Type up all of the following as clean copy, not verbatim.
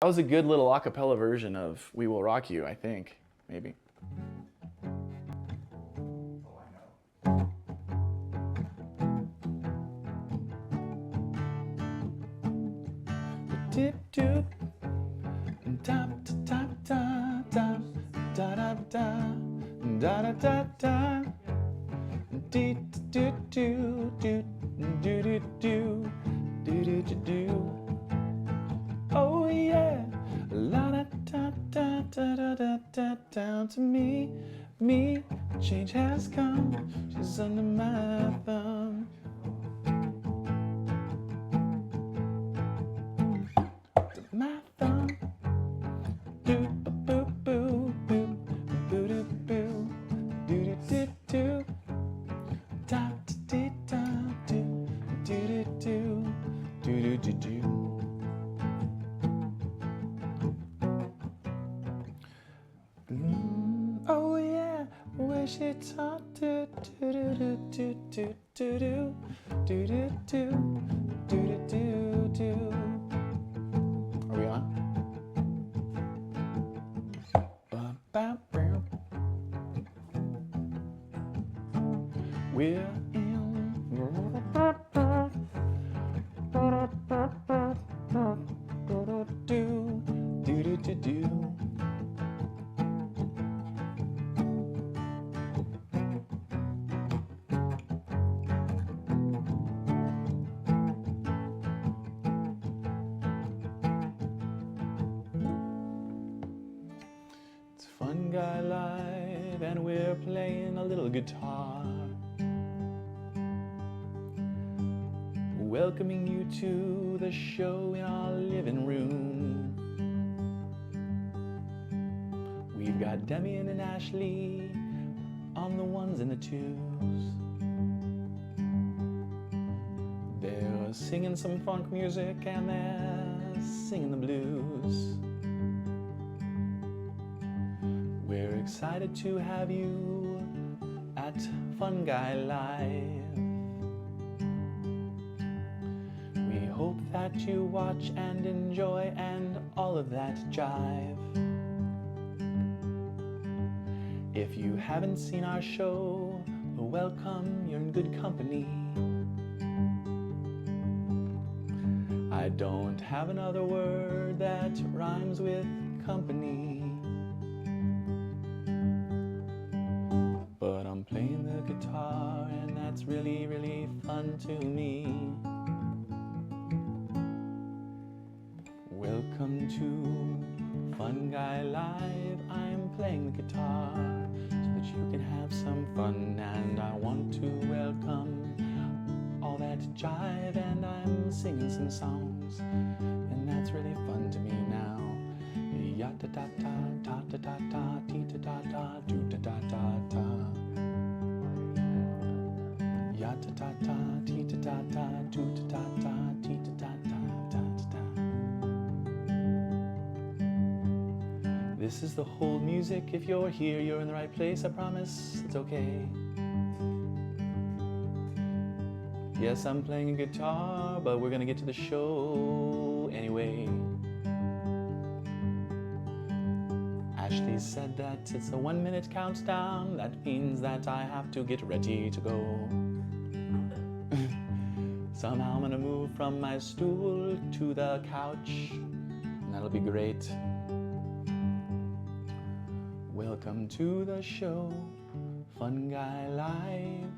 That was a good little a cappella version of We Will Rock You, I think. Maybe. Dip doop, tap tap tap tap, da da da, da da da da, dee do do do do do do do do do. Oh yeah, la da da da da da da da down to me, me. Change has come. She's under my thumb. My thumb. Do boo boo boo boo doo boo doo doo doo. Da da da do do do do do do do. Oh yeah, where she taught do do do do do do do do do do do do do. Are we on? We're in. Do do do do do. It's FUNGI Live, and we're playing a little guitar. Welcoming you to the show in our living room. We've got Demian and Ashley on the ones and the twos. They're singing some funk music and they're singing the blues. We're excited to have you at FUNGI Live. We hope that you watch and enjoy and all of that jive. If you haven't seen our show, welcome, you're in good company. I don't have another word that rhymes with company, but I'm playing the guitar and that's really, really fun to me. Welcome to FUNGI Live. I'm playing the guitar so that you can have some fun, and I want to welcome all that jive, and I'm singing some songs, and that's really fun to me now. Ya da da da da da da da dee da da da do da da da da. Ya da da da dee da da da do da da da dee da da da da da. This is the whole music. If you're here, you're in the right place. I promise it's okay. Yes, I'm playing a guitar, but we're gonna get to the show anyway. Ashley said that it's a 1-minute countdown. That means that I have to get ready to go. Somehow I'm gonna move from my stool to the couch, and that'll be great. Welcome to the show, FUNGI Live.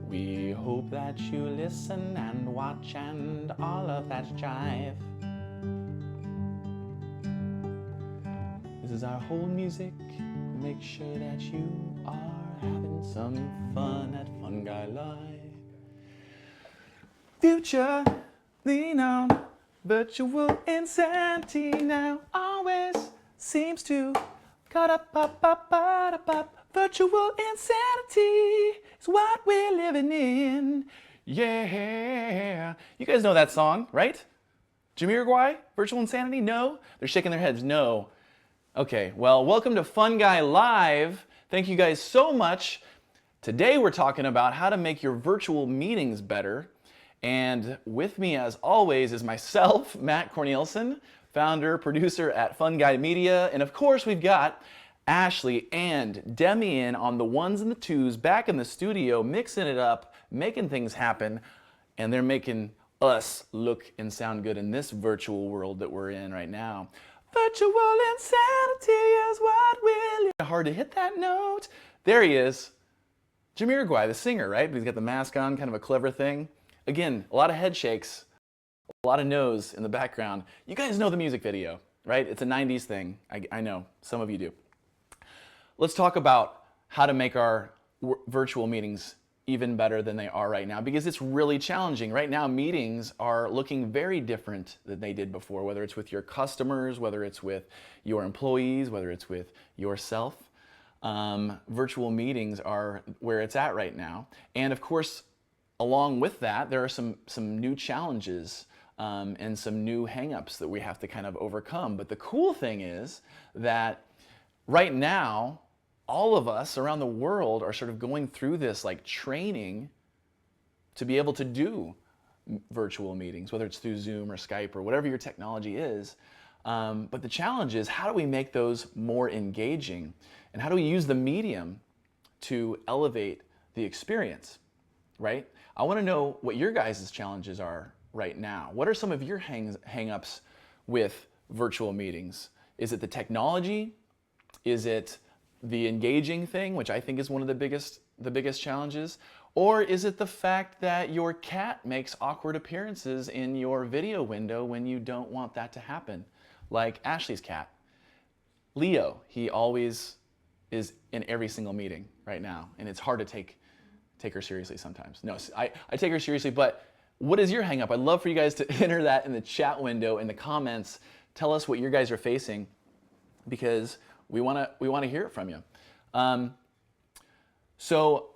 We hope that you listen and watch and all of that jive. This is our whole music. Make sure that you are having some fun at FUNGI Live. Future, lean on. Virtual insanity now always seems to cut up. Virtual insanity is what we're living in. Yeah. You guys know that song, right? Jamiroquai? Virtual Insanity? No? They're shaking their heads. No. Okay, well, welcome to FUNGI Live. Thank you guys so much. Today we're talking about how to make your virtual meetings better. And with me, as always, is myself, Matt Cornelison, founder, producer at FUNGI Media. And of course, we've got Ashley and Demi in on the ones and the twos, back in the studio, mixing it up, making things happen. And they're making us look and sound good in this virtual world that we're in right now. Virtual insanity is what will. Hard to hit that note. There he is. Jamiroquai, the singer, right? He's got the mask on, kind of a clever thing. Again, a lot of head shakes, a lot of no's in the background. You guys know the music video, right? It's a 90s thing. I know, some of you do. Let's talk about how to make our virtual meetings even better than they are right now, because it's really challenging. Right now, meetings are looking very different than they did before, whether it's with your customers, whether it's with your employees, whether it's with yourself. Virtual meetings are where it's at right now. And of course, along with that, there are some new challenges and some new hangups that we have to kind of overcome. But the cool thing is that right now, all of us around the world are sort of going through this like training to be able to do virtual meetings, whether it's through Zoom or Skype or whatever your technology is. But the challenge is, how do we make those more engaging? And how do we use the medium to elevate the experience, right? I want to know what your guys' challenges are right now. What are some of your hang-ups with virtual meetings? Is it the technology? Is it the engaging thing, which I think is one of the biggest challenges? Or is it the fact that your cat makes awkward appearances in your video window when you don't want that to happen? Like Ashley's cat, Leo. He always is in every single meeting right now, and it's hard to take her seriously sometimes. No, I take her seriously, but what is your hang up? I'd love for you guys to enter that in the chat window, in the comments. Tell us what you guys are facing, because we want to hear it from you. So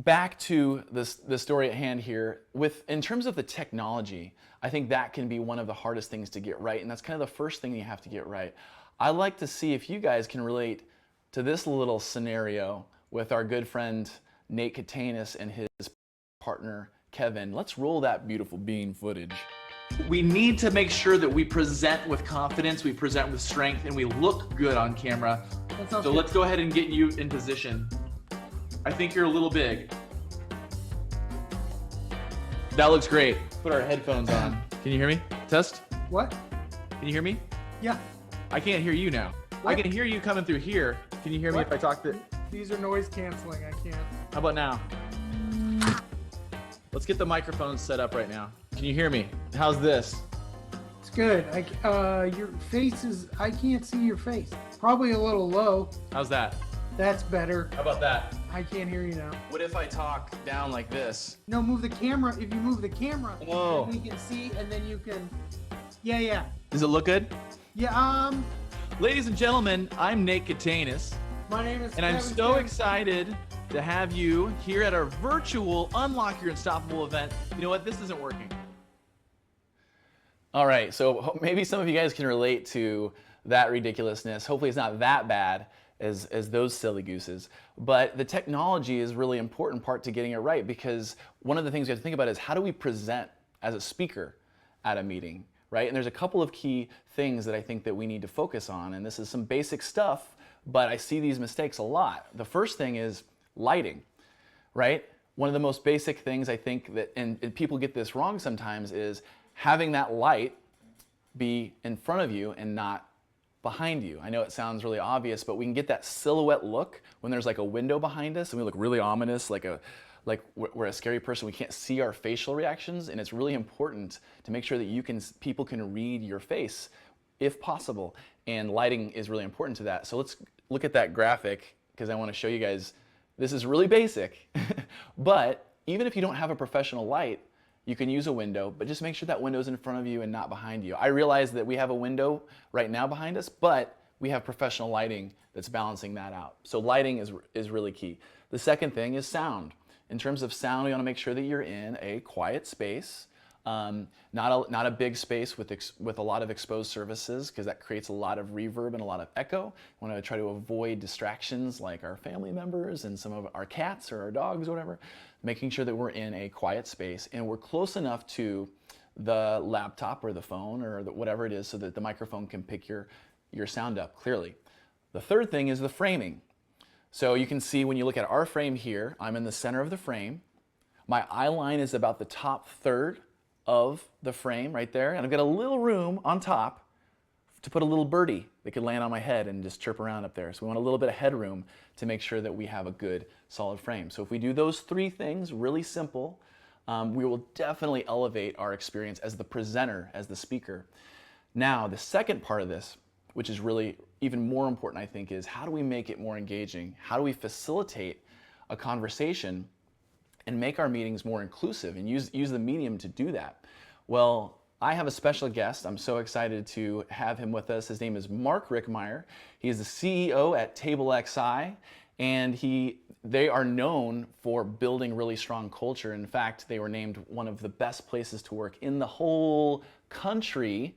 back to the story at hand here. In terms of the technology, I think that can be one of the hardest things to get right, and that's kind of the first thing you have to get right. I'd like to see if you guys can relate to this little scenario with our good friend Nate Katanis and his partner Kevin. Let's roll that beautiful bean footage. We need to make sure that we present with confidence, we present with strength, and we look good on camera. So let's go ahead and get you in position. I think you're a little big. That looks great. Put our headphones on. Can you hear me? Test? What? Can you hear me? Yeah. I can't hear you now. What? I can hear you coming through here. Can you hear me if I talk to... These are noise canceling. I can't. How about now? Let's get the microphone set up right now. Can you hear me? How's this? It's good. Your face is... I can't see your face. Probably a little low. How's that? That's better. How about that? I can't hear you now. What if I talk down like this? No, move the camera. If you move the camera, whoa, we can see, and then you can... Yeah. Does it look good? Yeah, Ladies and gentlemen, I'm Nate Katanis. My name is And I'm so excited to have you here at our virtual Unlock Your Unstoppable event. You know what? This isn't working. All right, so maybe some of you guys can relate to that ridiculousness. Hopefully it's not that bad as those silly gooses. But the technology is really important part to getting it right, because one of the things we have to think about is, how do we present as a speaker at a meeting, right? And there's a couple of key things that I think that we need to focus on, and this is some basic stuff, but I see these mistakes a lot. The first thing is lighting, right? One of the most basic things I think that, and people get this wrong sometimes, is having that light be in front of you and not behind you. I know it sounds really obvious, but we can get that silhouette look when there's like a window behind us and we look really ominous, like we're a scary person. We can't see our facial reactions, and it's really important to make sure that people can read your face if possible, and lighting is really important to that. So let's look at that graphic, because I want to show you guys, this is really basic, but even if you don't have a professional light, you can use a window, but just make sure that window's in front of you and not behind you. I realize that we have a window right now behind us, but we have professional lighting that's balancing that out. So lighting is really key. The second thing is sound. In terms of sound, we want to make sure that you're in a quiet space. Not a big space with a lot of exposed surfaces because that creates a lot of reverb and a lot of echo. I want to try to avoid distractions like our family members and some of our cats or our dogs or whatever. Making sure that we're in a quiet space and we're close enough to the laptop or the phone or whatever it is so that the microphone can pick your sound up clearly. The third thing is the framing. So you can see when you look at our frame here, I'm in the center of the frame. My eye line is about the top third of the frame right there. And I've got a little room on top to put a little birdie that could land on my head and just chirp around up there. So we want a little bit of headroom to make sure that we have a good solid frame. So if we do those three things, really simple, we will definitely elevate our experience as the presenter, as the speaker. Now, the second part of this, which is really even more important, I think, is how do we make it more engaging? How do we facilitate a conversation and make our meetings more inclusive and use the medium to do that? Well, I have a special guest. I'm so excited to have him with us. His name is Mark Rickmeyer. He is the CEO at TableXI, and they are known for building really strong culture. In fact, they were named one of the best places to work in the whole country.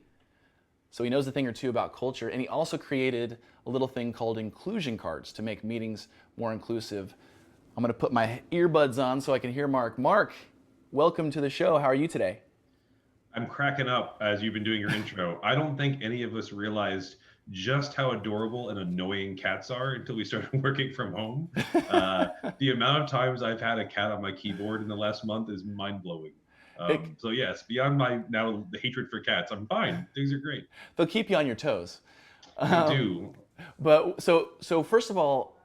So he knows a thing or two about culture, and he also created a little thing called inclusion cards to make meetings more inclusive. I'm gonna put my earbuds on so I can hear Mark. Mark, welcome to the show. How are you today? I'm cracking up as you've been doing your intro. I don't think any of us realized just how adorable and annoying cats are until we started working from home. The amount of times I've had a cat on my keyboard in the last month is mind-blowing. So yes, beyond my now the hatred for cats, I'm fine. Things are great. They'll keep you on your toes. They do. But so first of all,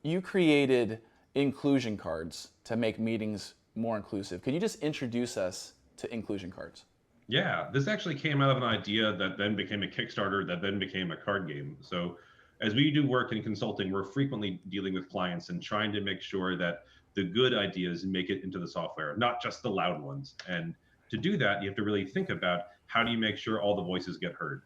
you created inclusion cards to make meetings more inclusive. Could you just introduce us to inclusion cards? Yeah, this actually came out of an idea that then became a Kickstarter that then became a card game. So as we do work in consulting, we're frequently dealing with clients and trying to make sure that the good ideas make it into the software, not just the loud ones. And to do that, you have to really think about how do you make sure all the voices get heard.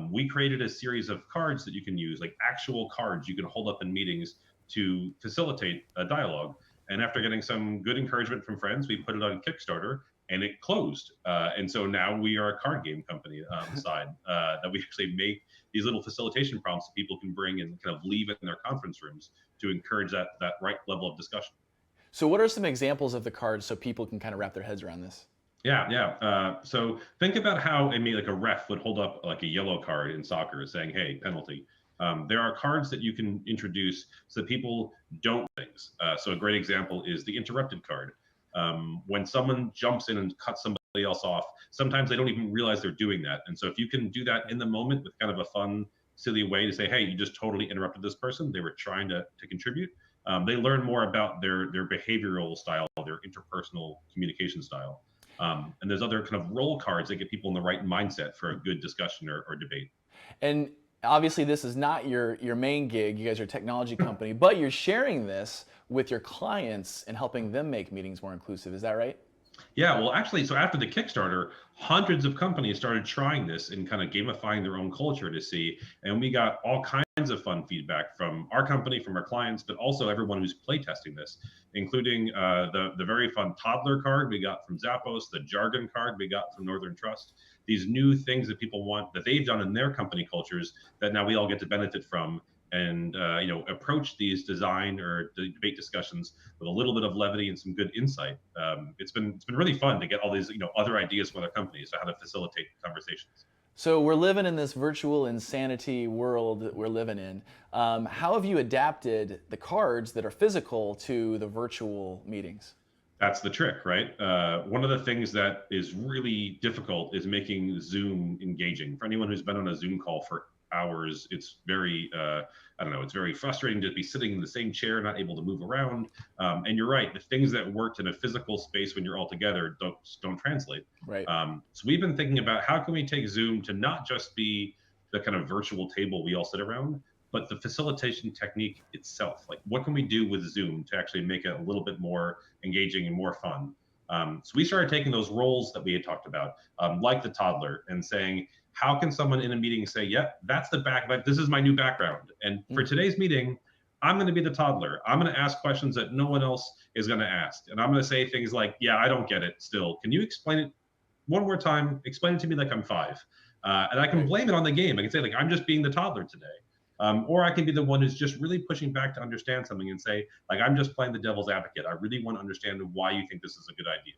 We created a series of cards that you can use, like actual cards you can hold up in meetings to facilitate a dialogue. And after getting some good encouragement from friends, we put it on Kickstarter and it closed. And so now we are a card game company on the side that we actually make these little facilitation prompts that people can bring and kind of leave in their conference rooms to encourage that right level of discussion. So what are some examples of the cards so people can kind of wrap their heads around this? Yeah. So think about how like a ref would hold up like a yellow card in soccer saying, hey, penalty. There are cards that you can introduce so that people don't things. So a great example is the interrupted card. When someone jumps in and cuts somebody else off, sometimes they don't even realize they're doing that. And so if you can do that in the moment with kind of a fun, silly way to say, hey, you just totally interrupted this person. They were trying to contribute. They learn more about their behavioral style, their interpersonal communication style. And there's other kind of role cards that get people in the right mindset for a good discussion or debate. And obviously this is not your main gig. You guys are a technology company, but you're sharing this with your clients and helping them make meetings more inclusive. Is that right? Yeah, well, actually, so after the Kickstarter, hundreds of companies started trying this and kind of gamifying their own culture to see. And we got all kinds of fun feedback from our company, from our clients, but also everyone who's playtesting this, including the very fun toddler card we got from Zappos, the jargon card we got from Northern Trust. These new things that people want that they've done in their company cultures that now we all get to benefit from and approach these design or debate discussions with a little bit of levity and some good insight. It's been really fun to get all these other ideas from other companies on how to facilitate conversations. So we're living in this virtual insanity world that we're living in. How have you adapted the cards that are physical to the virtual meetings? That's the trick, right? One of the things that is really difficult is making Zoom engaging. For anyone who's been on a Zoom call for hours, it's very it's very frustrating to be sitting in the same chair, not able to move around. And you're right, the things that worked in a physical space when you're all together don't translate. Right. So we've been thinking about how can we take Zoom to not just be the kind of virtual table we all sit around, but the facilitation technique itself. Like, what can we do with Zoom to actually make it a little bit more engaging and more fun? So we started taking those roles that we had talked about, like the toddler, and saying, how can someone in a meeting say, yep, that's the back, this is my new background. And for today's meeting, I'm going to be the toddler. I'm going to ask questions that no one else is going to ask. And I'm going to say things like, yeah, I don't get it still. Can you explain it one more time? Explain it to me like I'm 5. And I can blame it on the game. I can say, like, I'm just being the toddler today. Or I can be the one who's just really pushing back to understand something and say, like, I'm just playing the devil's advocate. I really want to understand why you think this is a good idea.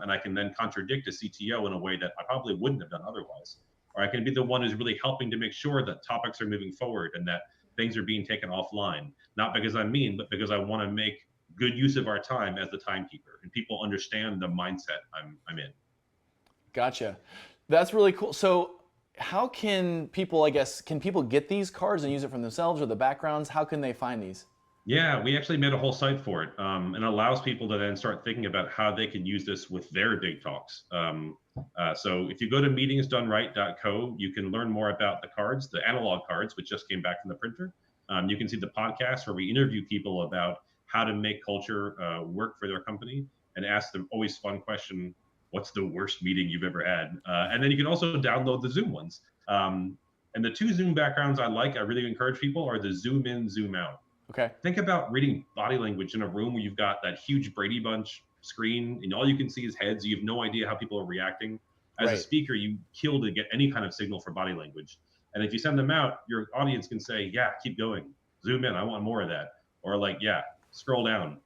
And I can then contradict a CTO in a way that I probably wouldn't have done otherwise. Or I can be the one who's really helping to make sure that topics are moving forward and that things are being taken offline, not because I'm mean, but because I want to make good use of our time as the timekeeper, and people understand the mindset I'm in. Gotcha. That's really cool. So how can people, I guess, can people get these cards and use it for themselves or the backgrounds? How can they find these? Yeah, we actually made a whole site for it, and allows people to then start thinking about how they can use this with their big talks. So if you go to meetingsdoneright.co, you can learn more about the cards, the analog cards, which just came back from the printer. You can see the podcast where we interview people about how to make culture work for their company and ask them always fun question, what's the worst meeting you've ever had? And then you can also download the Zoom ones. And the 2 Zoom backgrounds I really encourage people are the Zoom in, Zoom out. Okay. Think about reading body language in a room where you've got that huge Brady Bunch screen and all you can see is heads. You have no idea how people are reacting. As a speaker, you kill to get any kind of signal for body language. And if you send them out, your audience can say, yeah, keep going. Zoom in. I want more of that. Or like, yeah, scroll down.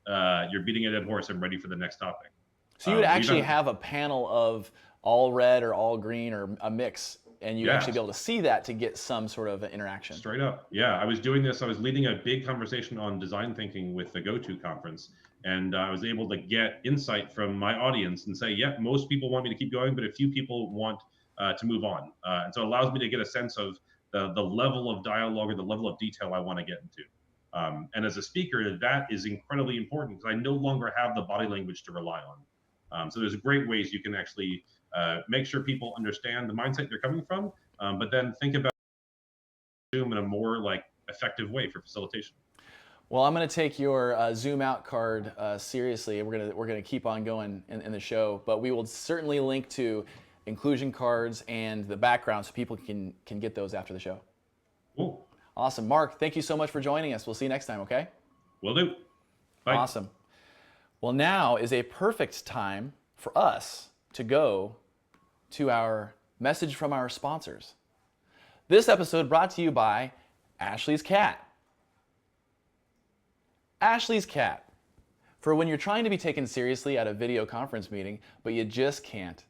You're beating a dead horse. I'm ready for the next topic. So you would actually have a panel of all red or all green or a mix, and you'd actually be able to see that to get some sort of interaction. Straight up. Yeah, I was doing this. I was leading a big conversation on design thinking with the GoTo conference, and I was able to get insight from my audience and say, yeah, most people want me to keep going, but a few people want to move on. And so it allows me to get a sense of the level of dialogue or the level of detail I want to get into. And as a speaker, that is incredibly important because I no longer have the body language to rely on. So there's great ways you can actually make sure people understand the mindset you're coming from, but then think about Zoom in a more like effective way for facilitation. Well, I'm going to take your Zoom out card seriously. We're gonna keep on going in the show, but we will certainly link to inclusion cards and the background so people can get those after the show. Cool. Awesome. Mark, thank you so much for joining us. We'll see you next time, okay? Will do. Bye. Awesome. Well, now is a perfect time for us to go to our message from our sponsors. This episode brought to you by Ashley's Cat. Ashley's Cat. For when you're trying to be taken seriously at a video conference meeting, but you just can't.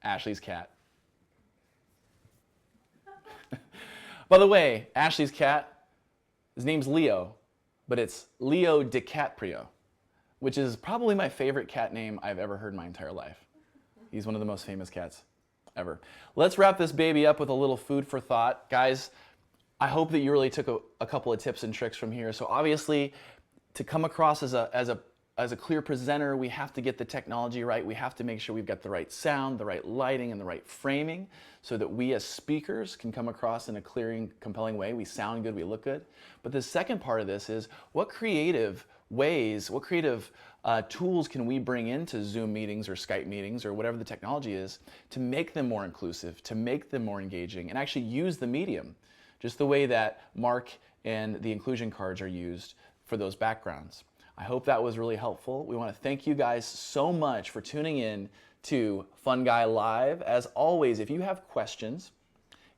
Ashley's Cat. By the way, Ashley's cat, his name's Leo, but it's Leo DiCaprio, which is probably my favorite cat name I've ever heard in my entire life. He's one of the most famous cats ever. Let's wrap this baby up with a little food for thought. Guys, I hope that you really took a couple of tips and tricks from here. So obviously, to come across as a clear presenter, we have to get the technology right. We have to make sure we've got the right sound, the right lighting, and the right framing so that we as speakers can come across in a clear and compelling way. We sound good, we look good. But the second part of this is what creative ways, what creative tools can we bring into Zoom meetings or Skype meetings or whatever the technology is to make them more inclusive, to make them more engaging, and actually use the medium, just the way that Mark and the inclusion cards are used for those backgrounds. I hope that was really helpful. We want to thank you guys so much for tuning in to FUNGI Live. As always, if you have questions,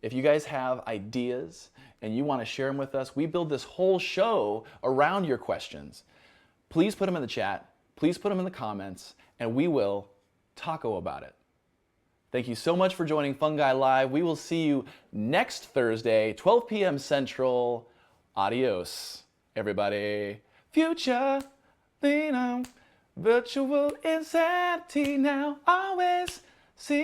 if you guys have ideas and you want to share them with us, we build this whole show around your questions. Please put them in the chat, please put them in the comments, and we will taco about it. Thank you so much for joining FUNGI Live. We will see you next Thursday, 12 p.m. Central. Adios, everybody. Future, virtual insanity now, always see